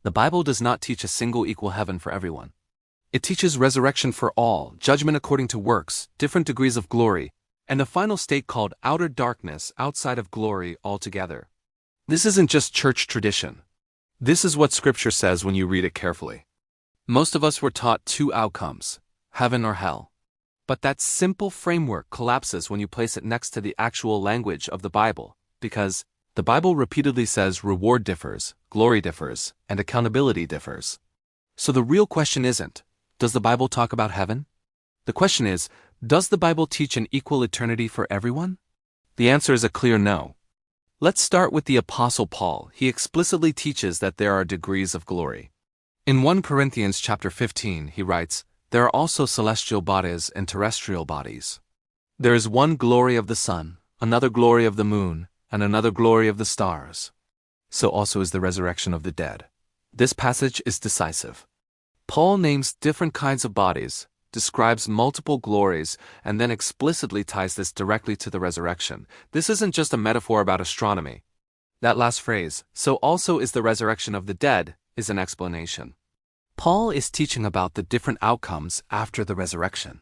The Bible does not teach a single equal heaven for everyone. It teaches resurrection for all, judgment according to works, different degrees of glory, and a final state called outer darkness outside of glory altogether. This isn't just church tradition. This is what Scripture says when you read it carefully. Most of us were taught two outcomes, heaven or hell. But that simple framework collapses when you place it next to the actual language of the Bible, because the Bible repeatedly says reward differs, glory differs, and accountability differs. So the real question isn't, does the Bible talk about heaven? The question is, does the Bible teach an equal eternity for everyone? The answer is a clear no. Let's start with the Apostle Paul. He explicitly teaches that there are degrees of glory. In 1 Corinthians chapter 15, he writes, "There are also celestial bodies and terrestrial bodies. There is one glory of the sun, another glory of the moon, and another glory of the stars. So also is the resurrection of the dead." This passage is decisive. Paul names different kinds of bodies, describes multiple glories, and then explicitly ties this directly to the resurrection. This isn't just a metaphor about astronomy. That last phrase, "so also is the resurrection of the dead," is an explanation. Paul is teaching about the different outcomes after the resurrection.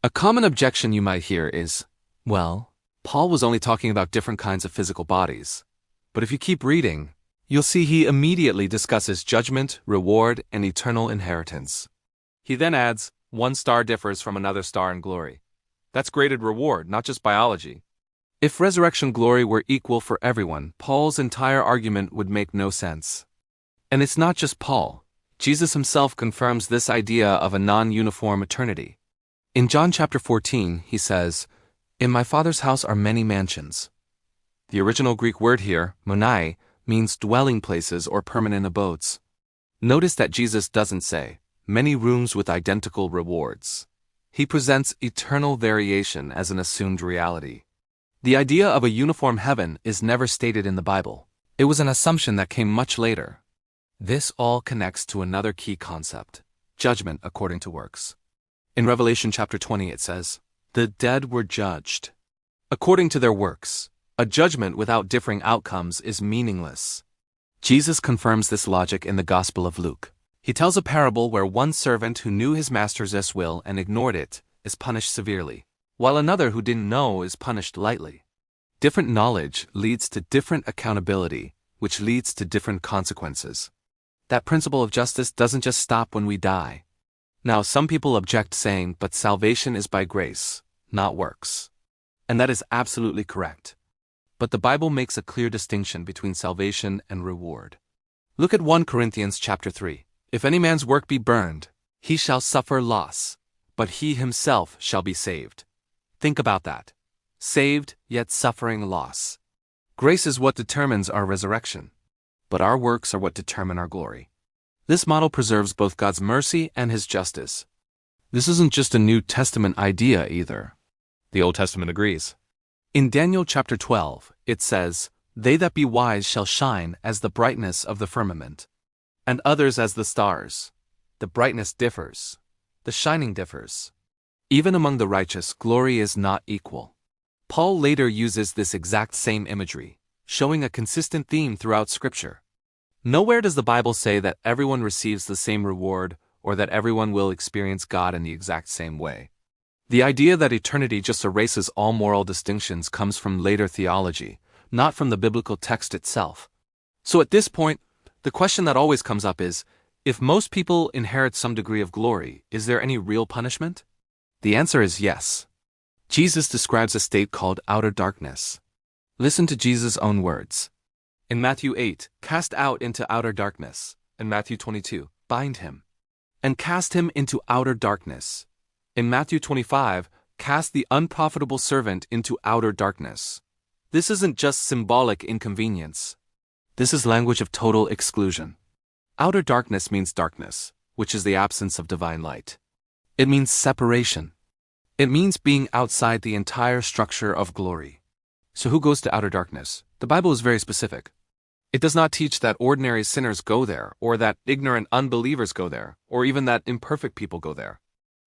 A common objection you might hear is, well, Paul was only talking about different kinds of physical bodies. But if you keep reading, you'll see he immediately discusses judgment, reward, and eternal inheritance. He then adds, one star differs from another star in glory. That's graded reward, not just biology. If resurrection glory were equal for everyone, Paul's entire argument would make no sense. And it's not just Paul. Jesus himself confirms this idea of a non-uniform eternity. In John chapter 14, he says, "In my Father's house are many mansions." The original Greek word here, monai, means dwelling places or permanent abodes. Notice that Jesus doesn't say, "many rooms with identical rewards." He presents eternal variation as an assumed reality. The idea of a uniform heaven is never stated in the Bible. It was an assumption that came much later. This all connects to another key concept, judgment according to works. In Revelation chapter 20 it says, "The dead were judged according to their works." A judgment without differing outcomes is meaningless. Jesus confirms this logic in the Gospel of Luke. He tells a parable where one servant who knew his master's will and ignored it is punished severely, while another who didn't know is punished lightly. Different knowledge leads to different accountability, which leads to different consequences. That principle of justice doesn't just stop when we die. Now, some people object saying, but salvation is by grace, not works. And that is absolutely correct. But the Bible makes a clear distinction between salvation and reward. Look at 1 Corinthians chapter 3. "If any man's work be burned, he shall suffer loss, but he himself shall be saved." Think about that. Saved, yet suffering loss. Grace is what determines our resurrection, but our works are what determine our glory. This model preserves both God's mercy and His justice. This isn't just a New Testament idea either. The Old Testament agrees. In Daniel chapter 12, it says, "They that be wise shall shine as the brightness of the firmament, and others as the stars." The brightness differs. The shining differs. Even among the righteous, glory is not equal. Paul later uses this exact same imagery, showing a consistent theme throughout Scripture. Nowhere does the Bible say that everyone receives the same reward or that everyone will experience God in the exact same way. The idea that eternity just erases all moral distinctions comes from later theology, not from the biblical text itself. So at this point, the question that always comes up is, if most people inherit some degree of glory, is there any real punishment? The answer is yes. Jesus describes a state called outer darkness. Listen to Jesus' own words. In Matthew 8, "Cast out into outer darkness." In Matthew 22, "Bind him, and cast him into outer darkness." In Matthew 25, "Cast the unprofitable servant into outer darkness." This isn't just symbolic inconvenience. This is language of total exclusion. Outer darkness means darkness, which is the absence of divine light. It means separation. It means being outside the entire structure of glory. So who goes to outer darkness? The Bible is very specific. It does not teach that ordinary sinners go there, or that ignorant unbelievers go there, or even that imperfect people go there.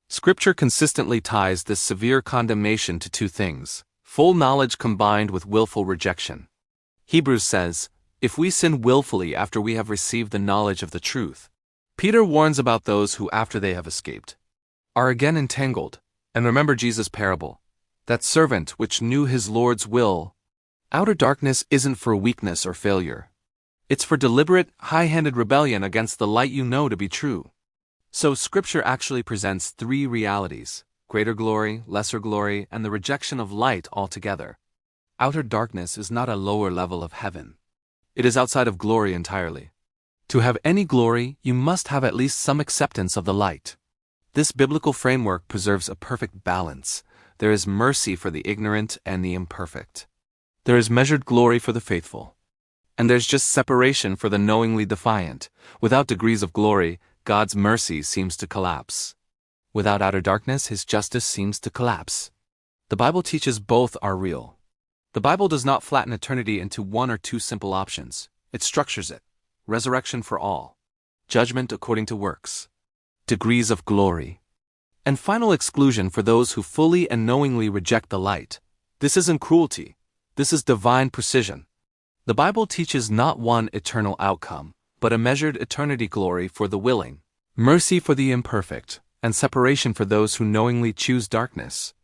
Scripture consistently ties this severe condemnation to two things: full knowledge combined with willful rejection. Hebrews says, if we sin willfully after we have received the knowledge of the truth. Peter warns about those who, after they have escaped, are again entangled. And remember Jesus' parable. That servant which knew his Lord's will. Outer darkness isn't for weakness or failure. It's for deliberate, high-handed rebellion against the light you know to be true. So Scripture actually presents three realities: greater glory, lesser glory, and the rejection of light altogether. Outer darkness is not a lower level of heaven. It is outside of glory entirely. To have any glory, you must have at least some acceptance of the light. This biblical framework preserves a perfect balance. There is mercy for the ignorant and the imperfect. There is measured glory for the faithful. And there's just separation for the knowingly defiant. Without degrees of glory, God's mercy seems to collapse. Without outer darkness, His justice seems to collapse. The Bible teaches both are real. The Bible does not flatten eternity into one or two simple options. It structures it. Resurrection for all. Judgment according to works. Degrees of glory. And final exclusion for those who fully and knowingly reject the light. This isn't cruelty. This is divine precision. The Bible teaches not one eternal outcome, but a measured eternity glory for the willing, mercy for the imperfect, and separation for those who knowingly choose darkness.